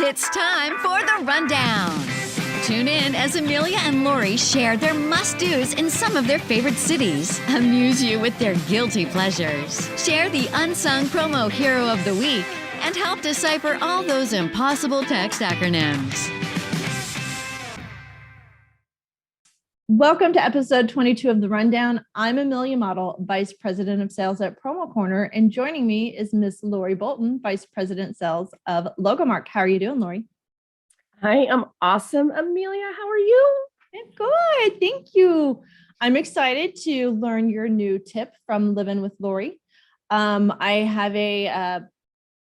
It's time for the rundown. Tune in as Amelia and Lori share their must-dos in some of their favorite cities, amuse you with their guilty pleasures, share the unsung promo hero of the week, and help decipher all those impossible text acronyms. Welcome to episode 22 of The Rundown. I'm Amelia Model, Vice President of Sales at Promo Corner, and joining me is Miss Lori Bolton, Vice President Sales of Logomark. How are you doing, Lori? I am awesome, Amelia. How are you? I'm good, thank you. I'm excited to learn your new tip from Living with Lori. I have a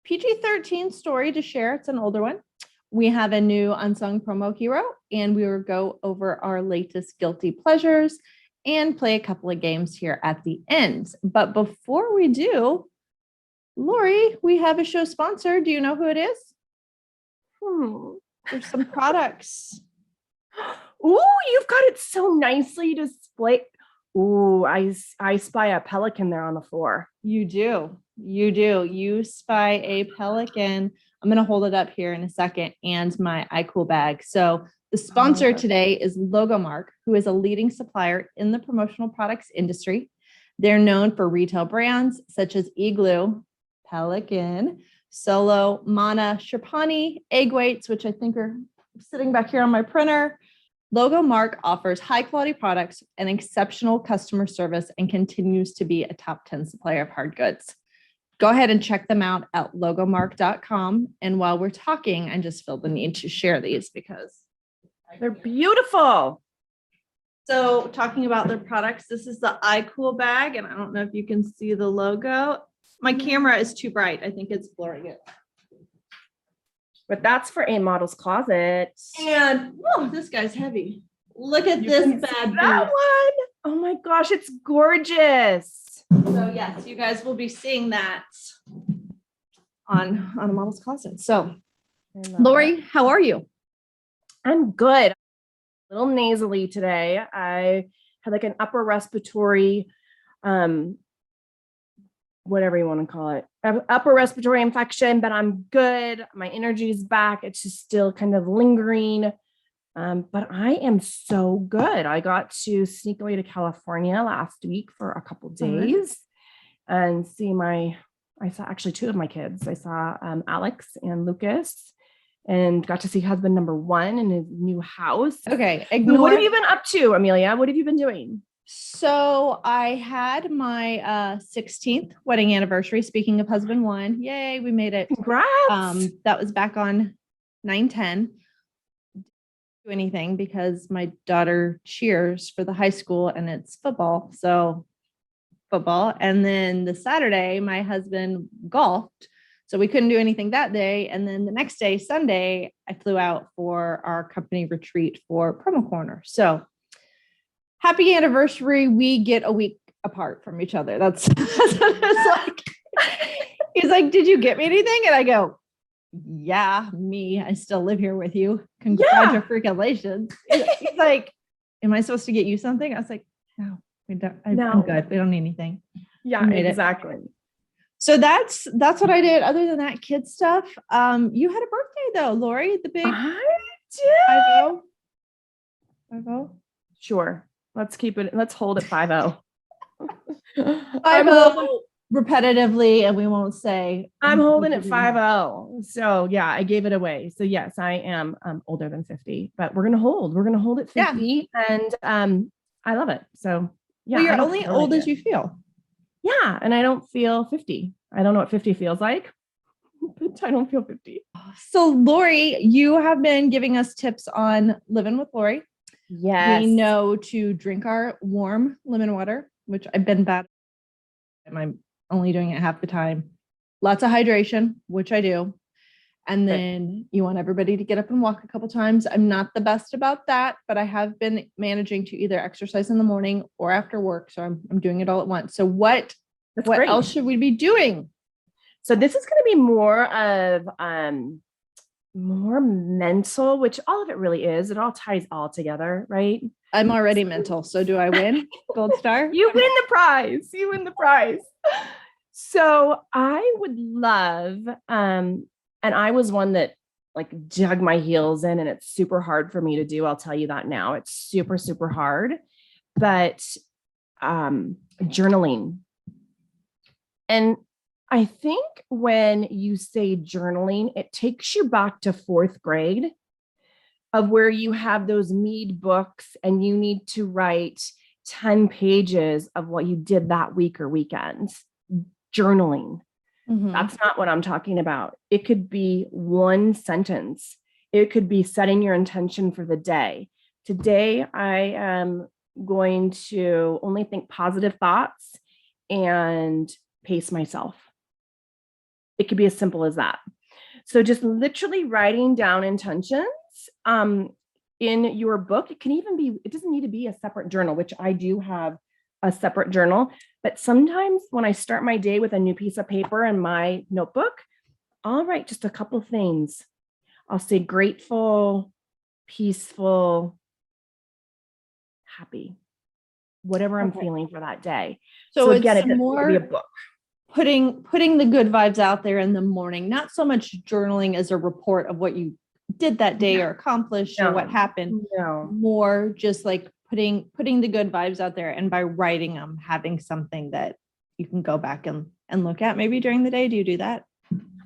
PG-13 story to share. It's an older one. We have a new unsung promo hero, and we will go over our latest guilty pleasures and play a couple of games here at the end. But before we do, Lori, we have a show sponsor. Do you know who it is? There's some products. Ooh, you've got it so nicely displayed. Ooh, I spy a pelican there on the floor. You do. You spy a pelican. I'm going to hold it up here in a second, and my iCool bag. So the sponsor today is Logomark, who is a leading supplier in the promotional products industry. They're known for retail brands such as Igloo, Pelican, Solo, Mana, Sherpani, Egg Weights, which I think are sitting back here on my printer. Logomark offers high quality products and exceptional customer service and continues to be a top 10 supplier of hard goods. Go ahead and check them out at logomark.com. And while we're talking, I just feel the need to share these because they're beautiful. So talking about their products, this is the iCool bag, and I don't know if you can see the logo. My camera is too bright. I think it's blurring it. But that's for a model's closet. And whoa, this guy's heavy. Look at this bad boy. That one. Oh my gosh, it's gorgeous. So yes, you guys will be seeing that on a model's closet. So Lori, how are you? I'm good. A little nasally today. I had like an upper respiratory, whatever you want to call it, upper respiratory infection, but I'm good. My energy is back. It's just still kind of lingering. But I am so good. I got to sneak away to California last week for a couple days and I saw actually two of my kids. I saw Alex and Lucas and got to see husband number one in his new house. Okay. What have you been up to, Amelia? What have you been doing? So I had my 16th wedding anniversary. Speaking of husband one, yay, we made it. Congrats. That was back on 9/10. Do anything because my daughter cheers for the high school and it's football. So football. And then the Saturday, my husband golfed. So we couldn't do anything that day. And then the next day, Sunday, I flew out for our company retreat for Promo Corner. So happy anniversary. We get a week apart from each other. That's what it's like. He's like, did you get me anything? And I go, yeah, me. I still live here with you. Congratulations. He's like, am I supposed to get you something? I was like, no, we don't. I'm good. We don't need anything. Yeah, exactly. So that's what I did. Other than that, kid stuff. You had a birthday though, Lori. The big. I did. 5-0. Sure. Let's keep it. Let's hold it 5-0. 5-0 repetitively, and we won't say. I'm holding it 5-0. So yeah, I gave it away. So yes, I am older than 50, but we're gonna hold it 50, and I love it. So yeah, well, you're only old as you feel. Yeah, and I don't feel 50. I don't know what 50 feels like, but I don't feel 50. So Lori, you have been giving us tips on Living with Lori. Yes. We know to drink our warm lemon water, which I've been bad. I'm only doing it half the time. Lots of hydration, which I do. And then you want everybody to get up and walk a couple times. I'm not the best about that, but I have been managing to either exercise in the morning or after work. So I'm doing it all at once. So what else should we be doing? So this is going to be more of more mental, which all of it really is. It all ties all together, right? I'm already mental. So do I win? Gold star? You win the prize. You win the prize. So I would love, and I was one that like dug my heels in, and it's super hard for me to do. I'll tell you that now. It's super, super hard. But journaling. And I think when you say journaling, it takes you back to 4th grade of where you have those Mead books and you need to write 10 pages of what you did that week or weekend. Journaling. Mhm. That's not what I'm talking about. It could be one sentence. It could be setting your intention for the day. Today, I am going to only think positive thoughts and pace myself. It could be as simple as that. So just literally writing down intentions in your book. It can even be, it doesn't need to be a separate journal, which I do have a separate journal. But sometimes when I start my day with a new piece of paper and my notebook, I'll write just a couple things. I'll say grateful, peaceful, happy, whatever I'm feeling for that day. So again, it's it more be a book. putting the good vibes out there in the morning, not so much journaling as a report of what you did that day or accomplished or what happened. No. More just like putting the good vibes out there, and by writing them, having something that you can go back and look at maybe during the day. Do you do that?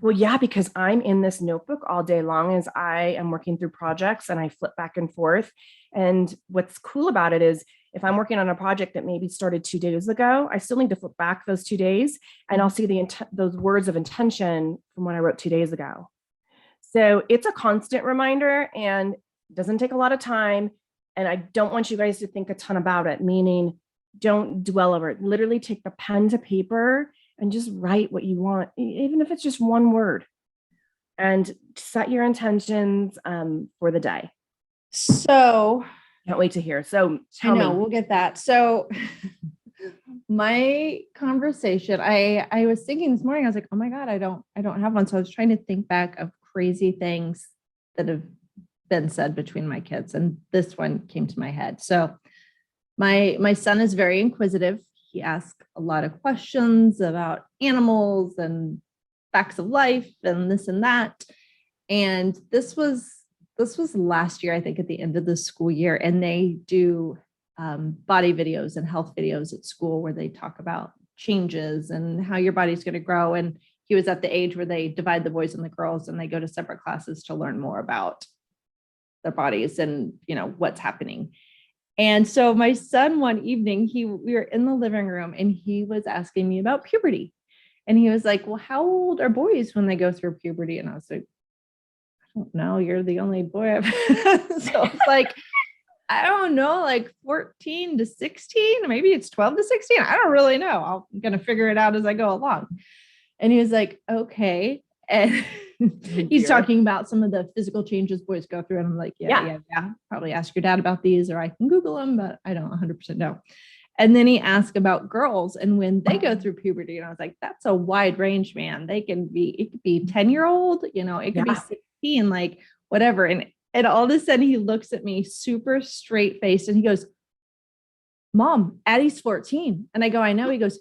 Well, yeah, because I'm in this notebook all day long as I am working through projects and I flip back and forth. And what's cool about it is if I'm working on a project that maybe started 2 days ago, I still need to flip back those 2 days and I'll see those words of intention from when I wrote 2 days ago. So it's a constant reminder and doesn't take a lot of time. And I don't want you guys to think a ton about it, meaning don't dwell over it. Literally take the pen to paper and just write what you want, even if it's just one word, and set your intentions for the day. So can't wait to hear. So I know we'll get that. So my conversation, I was thinking this morning, I was like, oh my God, I don't have one. So I was trying to think back of crazy things that have been said between my kids. And this one came to my head. So my son is very inquisitive. He asks a lot of questions about animals and facts of life and this and that. And this was last year, I think, at the end of the school year. And they do body videos and health videos at school where they talk about changes and how your body's going to grow. And he was at the age where they divide the boys and the girls and they go to separate classes to learn more about their bodies and, what's happening. And so my son, one evening, we were in the living room and he was asking me about puberty. And he was like, well, how old are boys when they go through puberty? And I was like, I don't know. You're the only boy I've So it's like, I don't know, like 14 to 16, maybe it's 12 to 16. I don't really know. I'm going to figure it out as I go along. And he was like, okay. And he's talking about some of the physical changes boys go through. And I'm like, yeah. Probably ask your dad about these, or I can Google them, but I don't 100% know. And then he asked about girls and when they go through puberty. And I was like, that's a wide range, man. It could be 10-year-old, it could be 16, like whatever. And all of a sudden he looks at me super straight faced and he goes, Mom, Addie's 14. And I go, I know. He goes,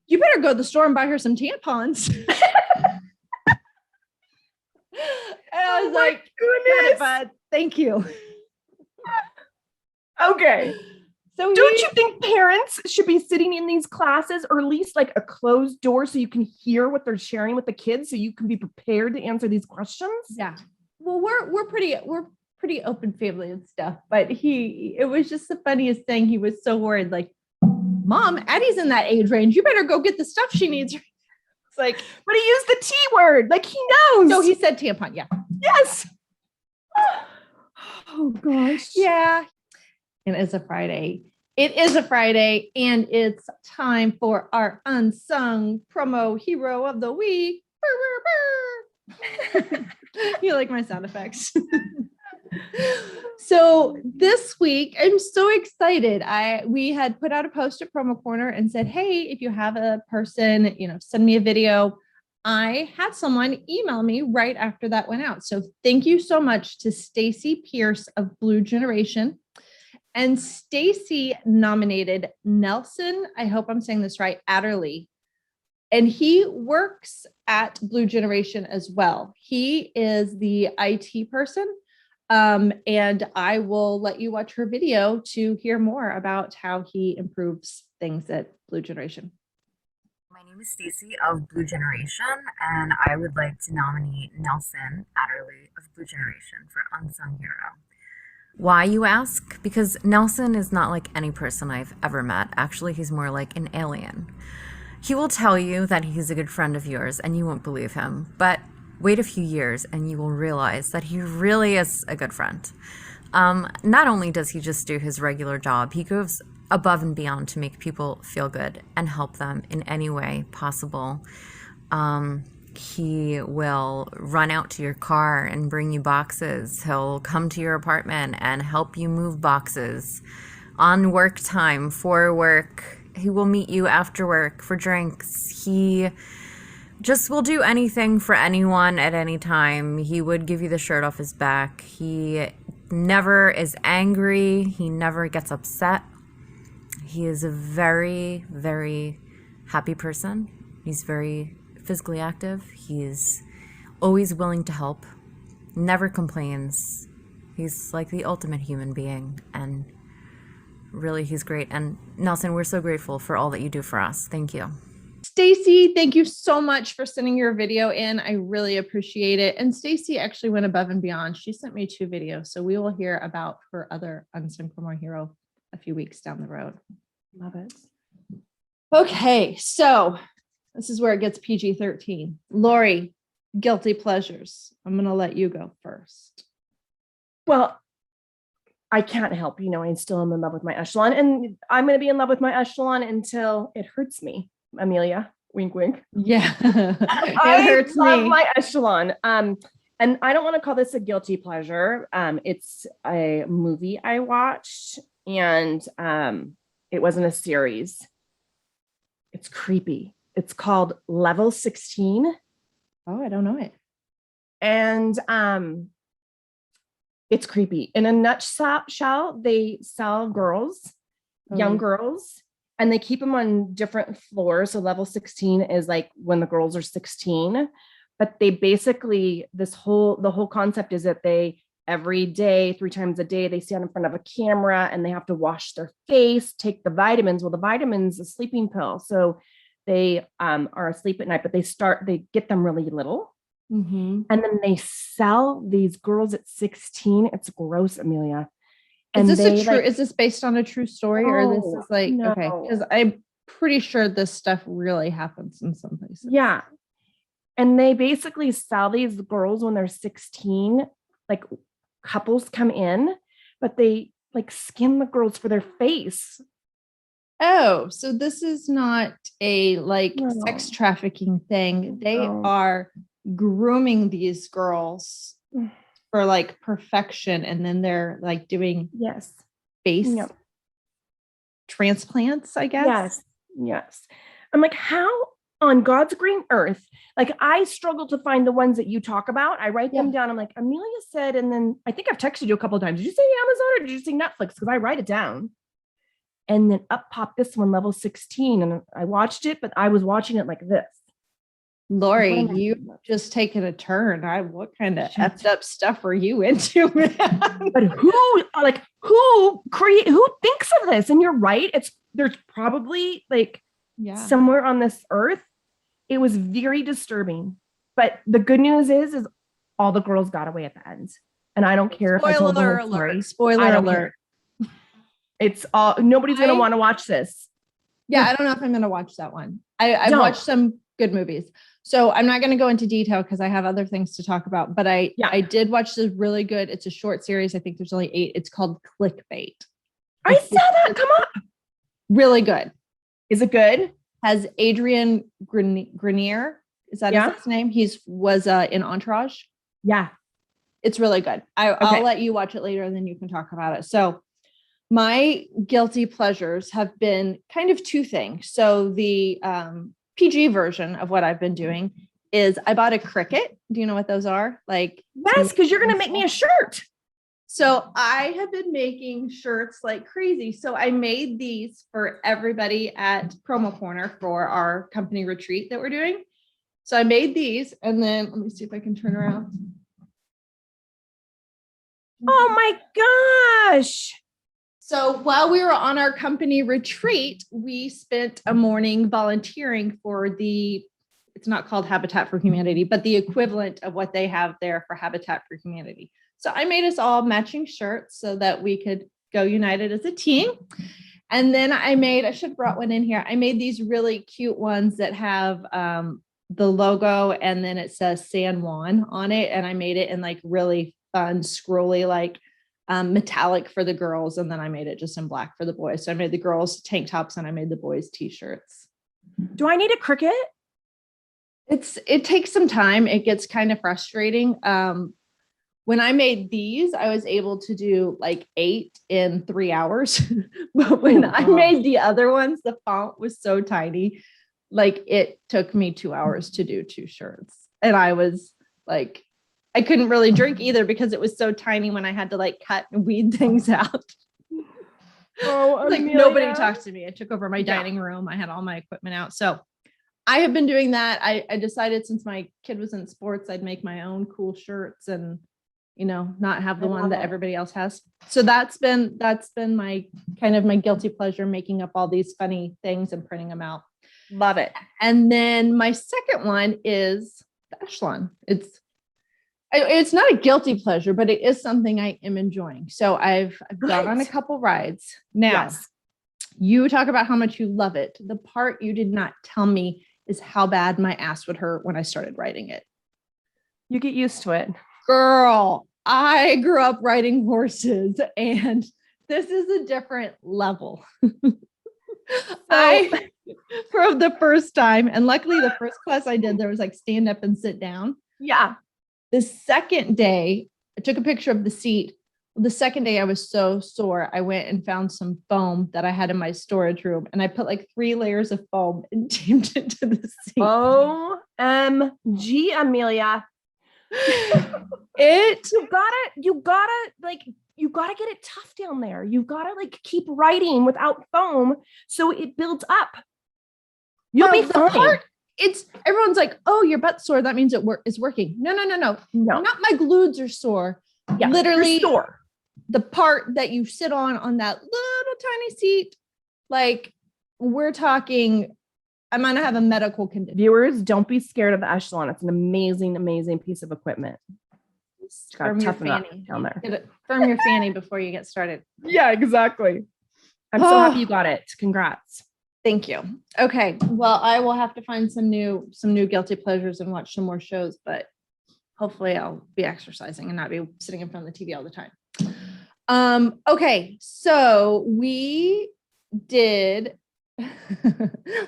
you better go to the store and buy her some tampons. And I was like, goodness, bud. Thank you. Okay. So don't you think parents should be sitting in these classes, or at least like a closed door so you can hear what they're sharing with the kids so you can be prepared to answer these questions? Yeah. Well, we're pretty open family and stuff, but it was just the funniest thing. He was so worried, like, Mom, Addie's in that age range. You better go get the stuff she needs. It's like, but he used the T word, like he knows. No, he said tampon. Yeah. Yes. Oh gosh. Yeah. And it's a Friday. It is a Friday, and it's time for our unsung promo hero of the week. You like my sound effects? So this week, I'm so excited. We had put out a post at Promo Corner and said, hey, if you have a person, send me a video. I had someone email me right after that went out. So thank you so much to Stacy Pierce of Blue Generation. And Stacy nominated Nelson, I hope I'm saying this right, Adderley And he works at Blue Generation as well. He is the IT person. And I will let you watch her video to hear more about how he improves things at Blue Generation. My name is Stacy of Blue Generation, and I would like to nominate Nelson Adderley of Blue Generation for Unsung Hero. Why, you ask? Because Nelson is not like any person I've ever met. Actually, he's more like an alien. He will tell you that he's a good friend of yours, and you won't believe him. But wait a few years, and you will realize that he really is a good friend. Not only does he just do his regular job, he goes above and beyond to make people feel good and help them in any way possible. He will run out to your car and bring you boxes. He'll come to your apartment and help you move boxes on work time, for work. He will meet you after work for drinks. He just will do anything for anyone at any time. He would give you the shirt off his back. He never is angry. He never gets upset. He is a very, very happy person. He's very physically active. He's always willing to help, never complains. He's like the ultimate human being, and really, he's great. And Nelson, we're so grateful for all that you do for us. Thank you. Stacy, thank you so much for sending your video in. I really appreciate it. And Stacy actually went above and beyond. She sent me 2 videos, so we will hear about her other Unsung Hero a few weeks down the road. Love it. Okay, so this is where it gets PG-13. Lori, guilty pleasures. I'm going to let you go first. Well, I can't help, I'm still in love with my Echelon, and I'm going to be in love with my Echelon until it hurts me. Amelia, wink, wink. Yeah, it hurts love me. My Echelon. And I don't want to call this a guilty pleasure. It's a movie I watched, and it wasn't a series. It's creepy. It's called Level 16. Oh, I don't know it. And it's creepy. In a nutshell, they sell girls, young girls, and they keep them on different floors. So level 16 is like when the girls are 16, but they basically, the whole concept is that they, every day, 3 times a day, they stand in front of a camera and they have to wash their face, take the vitamins. Well, the vitamins, a sleeping pill. So they are asleep at night, but they get them really little. Mm-hmm. And then they sell these girls at 16. It's gross, Amelia. And is this based on a true story, or this is like, no. Okay, because I'm pretty sure this stuff really happens in some places. Yeah. And they basically sell these girls when they're 16, like couples come in, but they like skin the girls for their face. Oh, so this is not a sex trafficking thing. They are grooming these girls for like perfection, and then they're like doing face transplants, I guess. Yes. I'm like, how on God's green earth? Like, I struggle to find the ones that you talk about. I write them down. I'm like, Amelia said, and then I think I've texted you a couple of times. Did you say Amazon or did you say Netflix? Because I write it down. And then up popped this one, level 16. And I watched it, but I was watching it like this. Lori, you just taken a turn. What kind of effed up stuff are you into, man? But who thinks of this? And you're right. There's probably somewhere on this earth. It was very disturbing. But the good news is all the girls got away at the end. And I don't care if I told the whole story. Spoiler alert. It's all, nobody's going to want to watch this. Yeah, I don't know if I'm going to watch that one. I've watched some good movies. So I'm not going to go into detail because I have other things to talk about, but I did watch this really good. It's a short series. I think there's only 8. It's called Clickbait. I saw that come up. Really good. Is it good? Has Adrian Grenier. Is that his name? Was in Entourage. Yeah. It's really good. I'll let you watch it later and then you can talk about it. So my guilty pleasures have been kind of 2 things. So the PG version of what I've been doing is I bought a Cricut. Do you know what those are? Like, yes, because you're going to make me a shirt. So I have been making shirts like crazy. So I made these for everybody at Promo Corner for our company retreat that we're doing. So I made these, and then let me see if I can turn around. Oh my gosh. So while we were on our company retreat, we spent a morning volunteering for it's not called Habitat for Humanity, but the equivalent of what they have there for Habitat for Humanity. So I made us all matching shirts so that we could go united as a team. And then I should have brought one in here. I made these really cute ones that have the logo, and then it says San Juan on it. And I made it in like really fun, scrolly, like metallic for the girls. And then I made it just in black for the boys. So I made the girls tank tops and I made the boys t-shirts. Do I need a Cricut? It takes some time. It gets kind of frustrating. When I made these, I was able to do like 8 in 3 hours. But when I made the other ones, the font was so tiny. Like it took me 2 hours to do 2 shirts. And I was like, I couldn't really drink either because it was so tiny when I had to like cut and weed things out. Oh, like Amelia. nobody talked to me. I took over my dining room. I had all my equipment out. So I have been doing that. I decided since my kid was in sports, I'd make my own cool shirts and, not have the one that everybody else has. So that's been my kind of my guilty pleasure, making up all these funny things and printing them out. Love it. And then my second one is the Echelon. It's not a guilty pleasure, but it is something I am enjoying. So I've gone on a couple rides. Now, you talk about how much you love it. The part you did not tell me is how bad my ass would hurt when I started riding it. You get used to it. Girl, I grew up riding horses, and this is a different level. I, for the first time, and luckily the first class I did, there was like stand up and sit down. Yeah. The second day, I took a picture of the seat. The second day I was so sore, I went and found some foam that I had in my storage room, and I put like 3 layers of foam and taped it to the seat. OMG, Amelia. You gotta get it tough down there. You gotta like keep writing without foam so it builds up. You'll be fine. Everyone's like, oh, your butt's sore. That means it's working. No. Not my glutes are sore. Yeah, literally sore. The part that you sit on that little tiny seat, like we're talking, I'm going to have a medical condition. Viewers, don't be scared of the Echelon. It's an amazing, amazing piece of equipment. Firm your fanny down there. Firm your fanny before you get started. Yeah, exactly. I'm so happy you got it. Congrats. Thank you. Okay. Well, I will have to find some new guilty pleasures and watch some more shows, but hopefully I'll be exercising and not be sitting in front of the TV all the time. Okay. So we did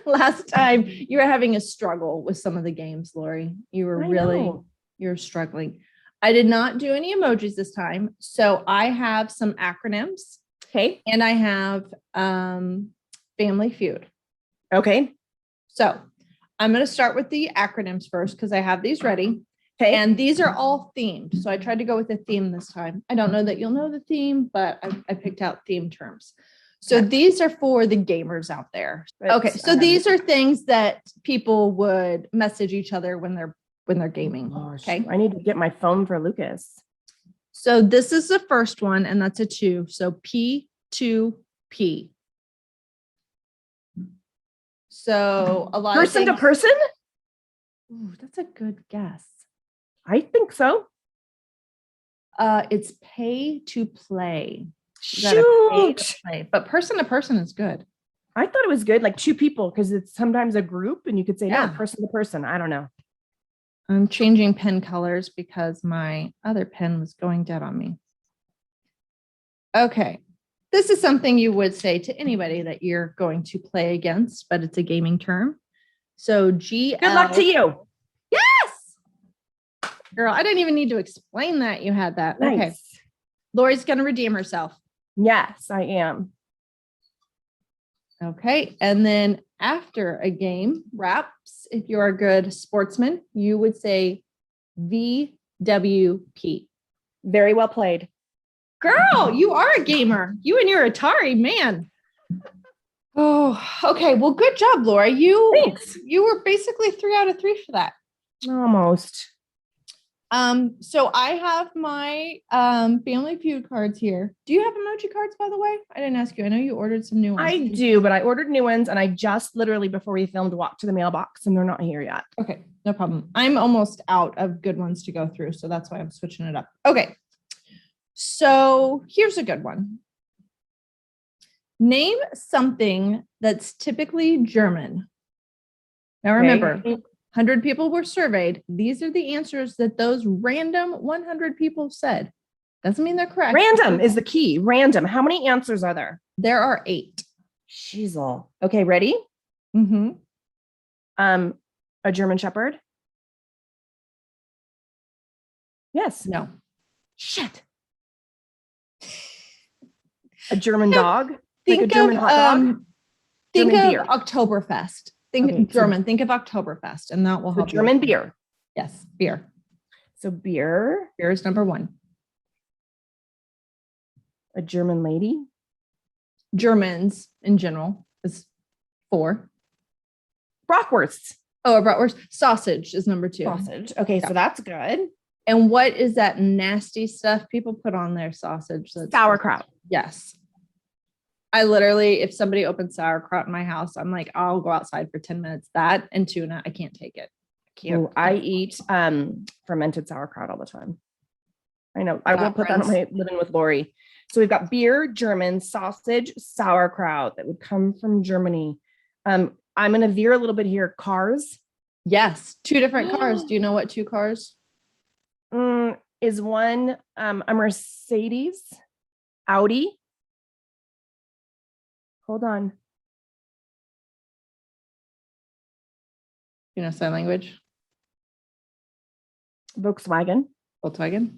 last time you were having a struggle with some of the games, Lori. You were struggling. I did not do any emojis this time. So I have some acronyms. Okay. And I have, Family Feud. Okay. So I'm going to start with the acronyms first because I have these ready. Okay. And these are all themed. So I tried to go with a theme this time. I don't know that you'll know the theme, but I picked out theme terms. So these are for the gamers out there. Okay. So these are things that people would message each other when they're gaming. Okay. I need to get my phone for Lucas. So this is the first one, and that's a 2. So P2P. So a lot person of to person? Ooh, that's a good guess. I think so. It's pay to play. Shoot. But person to person is good. I thought it was good, like 2 people, because it's sometimes a group and you could say, no, person to person. I don't know. I'm changing pen colors because my other pen was going dead on me. Okay. This is something you would say to anybody that you're going to play against, but it's a gaming term. So GL. Good luck to you. Yes. Girl, I didn't even need to explain that. You had that. Nice. Okay. Lori's going to redeem herself. Yes, I am. Okay. And then after a game wraps, if you're a good sportsman, you would say VWP. Very well played. Girl, you are a gamer. You and your Atari, man. Oh, okay. Well, good job, Laura. Thanks. You were basically 3 out of 3 for that. Almost. So I have my Family Feud cards here. Do you have emoji cards, by the way? I didn't ask you. I know you ordered some new ones. I do, but I ordered new ones and I just literally before we filmed walked to the mailbox and they're not here yet. Okay, no problem. I'm almost out of good ones to go through, so that's why I'm switching it up. Okay. So here's a good one. Name something that's typically German. Now remember, 100 people were surveyed. These are the answers that those random 100 people said. Doesn't mean they're correct. Random is the key. Random. How many answers are there? There are 8. Sheezel. Okay, ready? Mm-hmm. A German Shepherd? Yes. No. Shit. A German dog? Think like a German of hot dog? think German of beer. Oktoberfest. Think Okay, German. Think of Oktoberfest, and that will So help. you. German beer. Yes, beer. So beer. Beer is number 1. A German lady. Germans in general is 4. Bratwurst. Oh, a bratwurst. Sausage is number 2. Sausage. Okay, Yeah. so that's good. And what is that nasty stuff people put on their sausage? That's Sauerkraut. Yes. I literally, if somebody opens sauerkraut in my house, I'm like, I'll go outside for 10 minutes. That and tuna, I can't take it. Ooh, I eat fermented sauerkraut all the time. I know. I will put that on my living with Lori. So we've got beer, German, sausage, sauerkraut that would come from Germany. I'm going to veer a little bit here. Cars. Yes. 2 different cars. Do you know what 2 cars? Is one a Mercedes, Audi? Hold on. You know, sign language. Volkswagen. Volkswagen.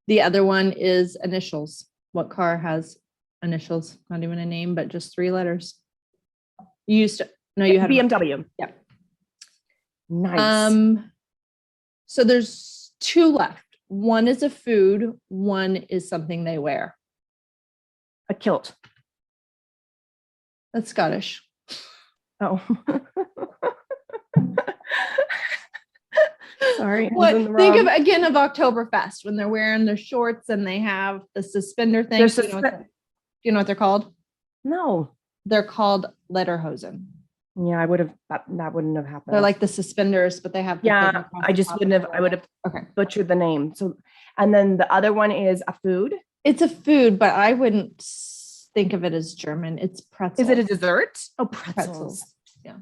The other one is initials. What car has initials? Not even a name, but just 3 letters. You used to, no, you had BMW. Yeah. Nice. So there's 2 left. One is a food. One is something they wear. A kilt. That's Scottish. Oh. Sorry. What? Think of again of Oktoberfest when they're wearing their shorts and they have the suspender thing. Do you know what they're called? No. They're called lederhosen. Yeah, I would have, that wouldn't have happened. They're like the suspenders, but they have. Yeah, I just wouldn't have, I would have butchered the name. So, and then the other one is a food. It's a food, but I wouldn't think of it as German. It's pretzels. Is it a dessert? Oh, pretzels. Yeah.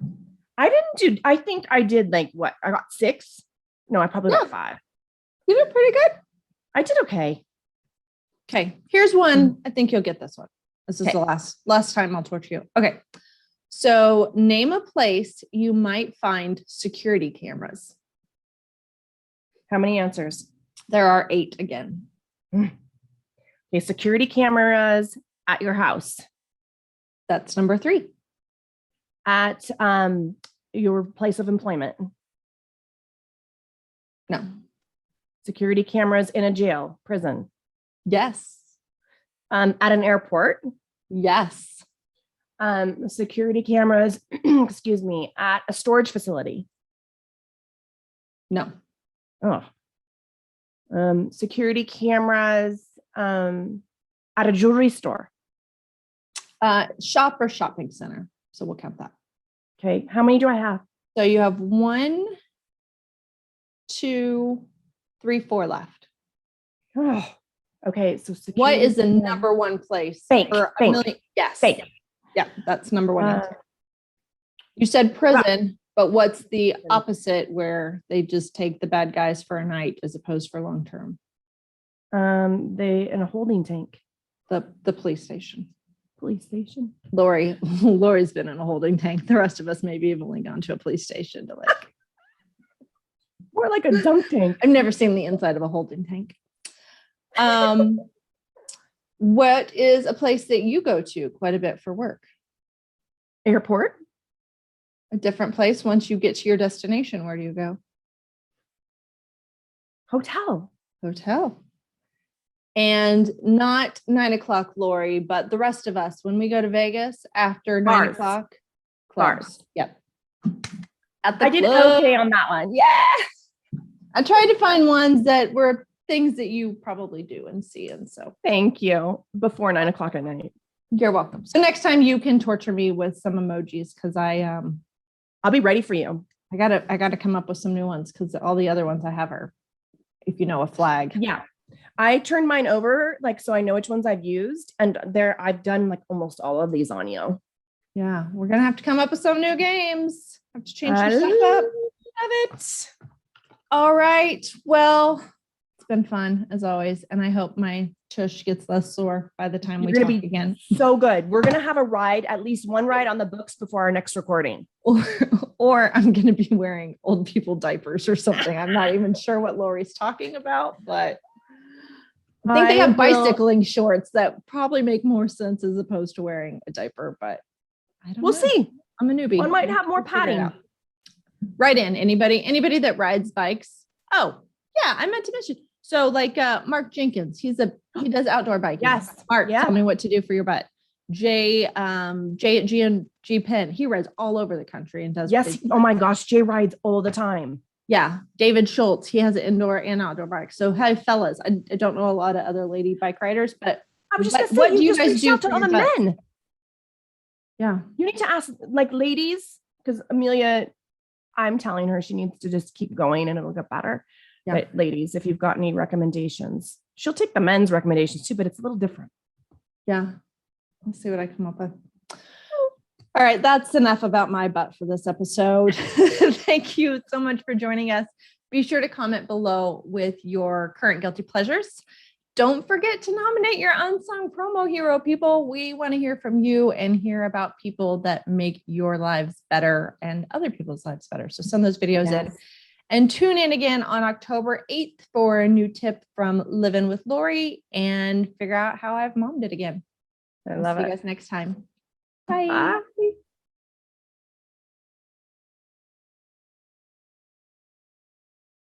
I think I did like what? I got 6. No, I probably got 5. You did pretty good. I did okay. Okay, here's one. I think you'll get this one. This is the last time I'll torture you. Okay. So name a place you might find security cameras. How many answers? There are 8 again. Okay, security cameras at your house. That's number 3. At your place of employment. No. Security cameras in a jail, prison. Yes. At an airport. Yes. Security cameras, excuse me, at a storage facility. No. Oh. Security cameras at a jewelry store. Shop or shopping center. So we'll count that. Okay. How many do I have? So you have 1, 2, 3, 4 left. Oh. Okay. So what is the number 1 place? Bank. For Bank. $1 million? Yes. Bank. Yeah, that's number 1 answer. You said prison, but what's the opposite where they just take the bad guys for a night as opposed for long term? They in a holding tank. The police station. Police station. Lori's been in a holding tank. The rest of us maybe have only gone to a police station to like. More like a dunk tank. I've never seen the inside of a holding tank. What is a place that you go to quite a bit for work? Airport. A different place once you get to your destination. Where do you go? Hotel. Hotel. And not 9 o'clock, Lori, but the rest of us, when we go to Vegas after 9 o'clock, clubs. Bars. Yep. At the I did club. okay on that one. Yeah. I tried to find ones that were things that you probably do and see. And so Thank you. Before 9 o'clock at night. you're welcome. So next time you can torture me with some emojis because I'll be ready for you. I gotta come up with some new ones because all the other ones I have are, if you know, a flag. Yeah. I turned mine over, like, so I know which ones I've used, and I've done like almost all of these on you. Yeah, we're gonna have to come up with some new games. Have to change I some stuff up. love it. All right. Well, it's been fun as always, and I hope my tush gets less sore by the time we You're talk gonna be again. So good. We're gonna have a ride, at least one ride on the books before our next recording. Or I'm gonna be wearing old people diapers or something. I'm not even sure what Lori's talking about, but I think they have bicycling shorts that probably make more sense as opposed to wearing a diaper, but I don't know. We'll see. I'm a newbie. One might have more We'll figure it padding. out. Right in. Anybody that rides bikes. Oh, yeah, I meant to mention. So like Mark Jenkins, he does outdoor biking. Yes. Mark, Yeah. tell me what to do for your butt. Jay at G Penn, he rides all over the country and does. Yes. Oh my gosh, Jay rides all the time. Yeah. David Schultz, he has an indoor and outdoor bike. So hi fellas. I don't know a lot of other lady bike riders, but I was just What- gonna say, what do you just guys reached do out to for other your butt? men. yeah. You need to ask, like, ladies, because Amelia, I'm telling her she needs to just keep going and it'll get better. Yeah. But ladies, if you've got any recommendations, she'll take the men's recommendations too, but it's a little different. Yeah. Let's see what I come up with. All right. That's enough about my butt for this episode. Thank you so much for joining us. Be sure to comment below with your current guilty pleasures. Don't forget to nominate your unsung promo hero, people. We want to hear from you and hear about people that make your lives better and other people's lives better. So send those videos in. And tune in again on October 8th for a new tip from Living with Lori and figure out how I've mommed it again. I We'll love see it. you guys next time. Bye. Bye.